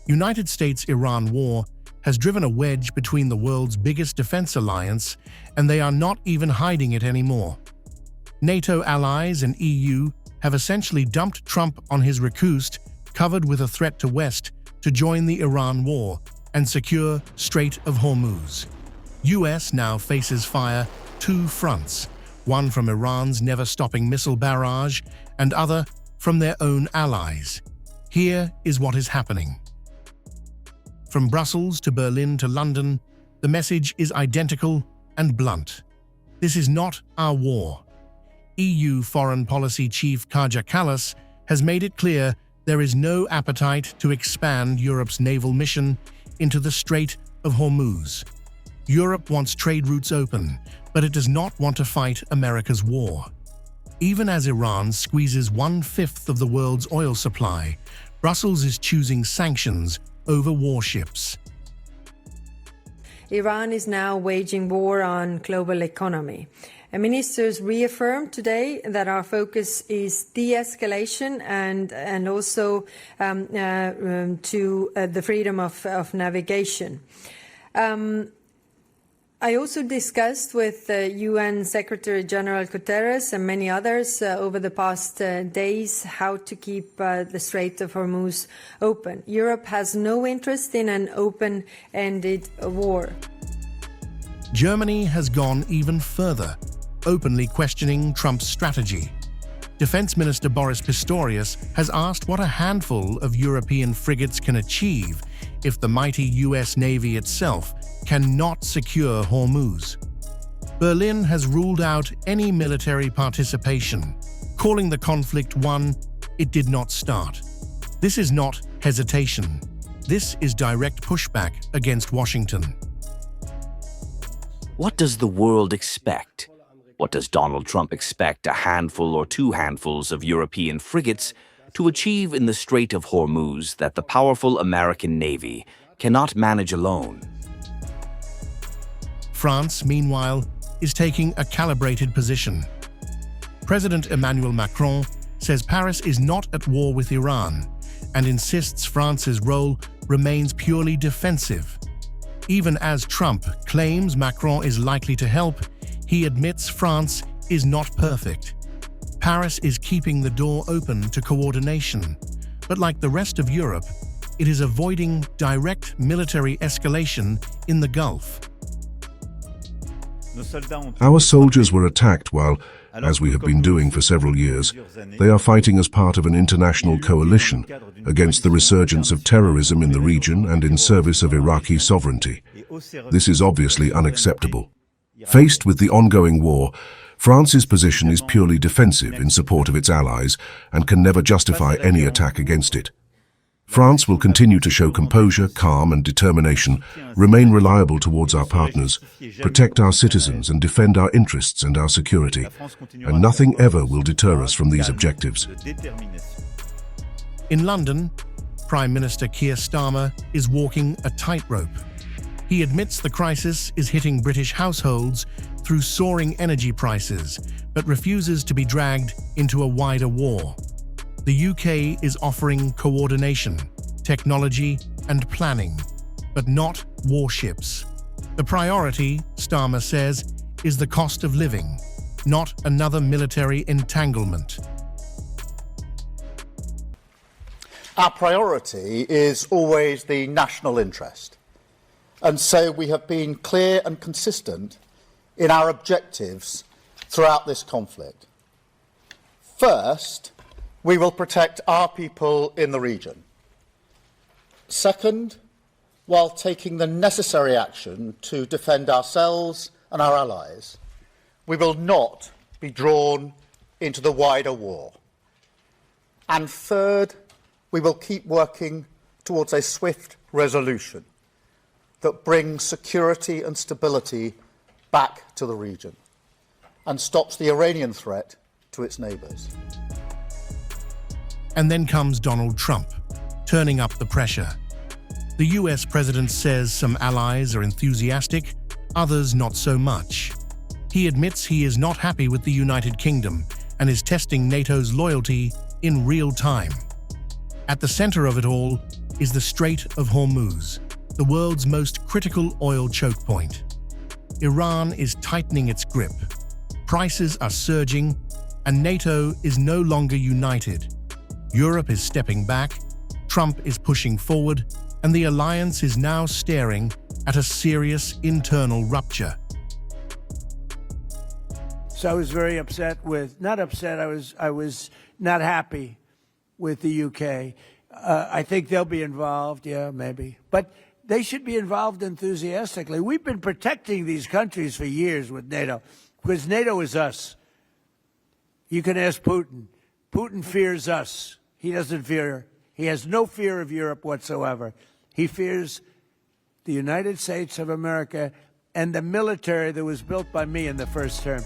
United States-Iran war has driven a wedge between the world's biggest defense alliance, and they are not even hiding it anymore. NATO allies and EU have essentially dumped Trump on his recouste, covered with a threat to West to join the Iran war and secure Strait of Hormuz. US now faces fire two fronts, one from Iran's never-stopping missile barrage and other from their own allies. Here is what is happening. From Brussels to Berlin to London, the message is identical and blunt. This is not our war. EU Foreign Policy Chief Kaja Kallas has made it clear there is no appetite to expand Europe's naval mission into the Strait of Hormuz. Europe wants trade routes open, but it does not want to fight America's war. Even as Iran squeezes 1/5 of the world's oil supply, Brussels is choosing sanctions over warships. Iran is now waging war on global economy. Ministers reaffirmed today that our focus is de-escalation and also to the freedom of navigation. I also discussed with UN Secretary General Guterres and many others over the past days how to keep the Strait of Hormuz open. Europe has no interest in an open-ended war. Germany has gone even further, openly questioning Trump's strategy. Defense Minister Boris Pistorius has asked what a handful of European frigates can achieve if the mighty US Navy itself cannot secure Hormuz. Berlin has ruled out any military participation, calling the conflict one it did not start. This is not hesitation. This is direct pushback against Washington. What does the world expect? What does Donald Trump expect a handful or two handfuls of European frigates to achieve in the Strait of Hormuz that the powerful American Navy cannot manage alone? France, meanwhile, is taking a calibrated position. President Emmanuel Macron says Paris is not at war with Iran and insists France's role remains purely defensive. Even as Trump claims Macron is likely to help, he admits France is not perfect. Paris is keeping the door open to coordination, but like the rest of Europe, it is avoiding direct military escalation in the Gulf. Our soldiers were attacked while, as we have been doing for several years, they are fighting as part of an international coalition against the resurgence of terrorism in the region and in service of Iraqi sovereignty. This is obviously unacceptable. Faced with the ongoing war, France's position is purely defensive in support of its allies and can never justify any attack against it. France will continue to show composure, calm and determination, remain reliable towards our partners, protect our citizens and defend our interests and our security, and nothing ever will deter us from these objectives. In London, Prime Minister Keir Starmer is walking a tightrope. He admits the crisis is hitting British households through soaring energy prices, but refuses to be dragged into a wider war. The UK is offering coordination, technology and planning, but not warships. The priority, Starmer says, is the cost of living, not another military entanglement. Our priority is always the national interest, and so we have been clear and consistent in our objectives throughout this conflict. First, we will protect our people in the region. Second, while taking the necessary action to defend ourselves and our allies, we will not be drawn into the wider war. And third, we will keep working towards a swift resolution that brings security and stability back to the region and stops the Iranian threat to its neighbours. And then comes Donald Trump, turning up the pressure. The US president says some allies are enthusiastic, others not so much. He admits he is not happy with the United Kingdom and is testing NATO's loyalty in real time. At the center of it all, is the Strait of Hormuz, the world's most critical oil choke point. Iran is tightening its grip. Prices are surging, and NATO is no longer united. Europe is stepping back, Trump is pushing forward, and the alliance is now staring at a serious internal rupture. So I was very upset with, not upset, I was not happy with the UK. I think they'll be involved, yeah, maybe. But they should be involved enthusiastically. We've been protecting these countries for years with NATO, because NATO is us. You can ask Putin. Putin fears us. He doesn't fear, he has no fear of Europe whatsoever. He fears the United States of America and the military that was built by me in the first term.